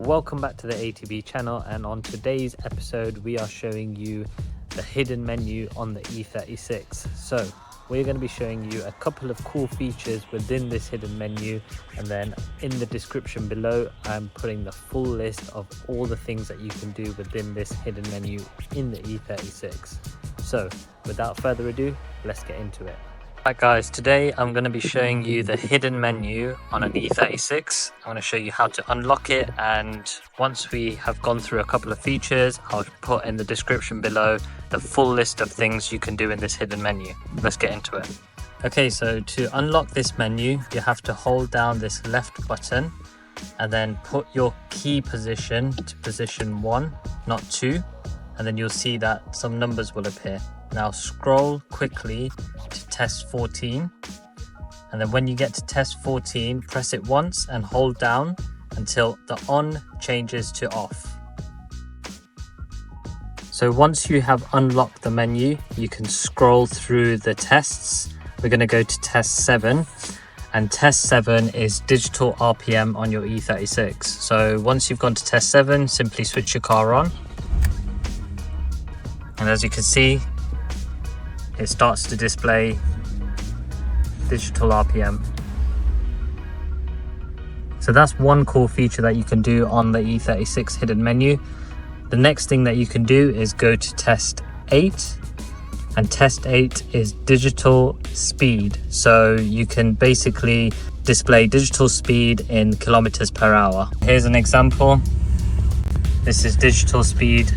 Welcome back to the ATB channel, and on today's episode we are showing you the hidden menu on the E36. So we're going to be showing you a couple of cool features within this hidden menu, and then in the description below I'm putting the full list of all the things that you can do within this hidden menu in the E36. So without further ado, let's get into it. Right guys, today I'm going to be showing you the hidden menu on an E36. I'm going to show you how to unlock it, and once we have gone through a couple of features, I'll put in the description below the full list of things you can do in this hidden menu. Let's get into it. Okay, so to unlock this menu, you have to hold down this left button and then put your key position to position 1, not 2, and then you'll see that some numbers will appear. Now scroll quickly to test 14, and then when you get to test 14, press it once and hold down until the on changes to off. So once you have unlocked the menu, you can scroll through the tests. We're going to go to test 7, and test 7 is digital RPM on your E36. So once you've gone to test 7, simply switch your car on, and as you can see, it starts to display digital RPM. So that's one cool feature that you can do on the E36 hidden menu. The next thing that you can do is go to test 8, and test 8 is digital speed. So you can basically display digital speed in kilometers per hour. Here's an example. This is digital speed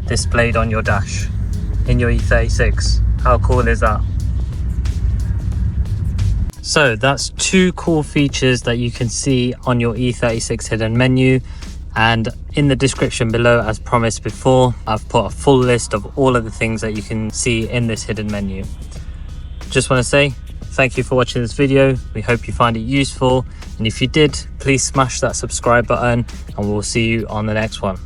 displayed on your dash in your E36. How cool is that? So that's two cool features that you can see on your E36 hidden menu, and in the description below, as promised before, I've put a full list of all of the things that you can see in this hidden menu. Just want to say thank you for watching this video. We hope you find it useful, and if you did, please smash that subscribe button, and we'll see you on the next one.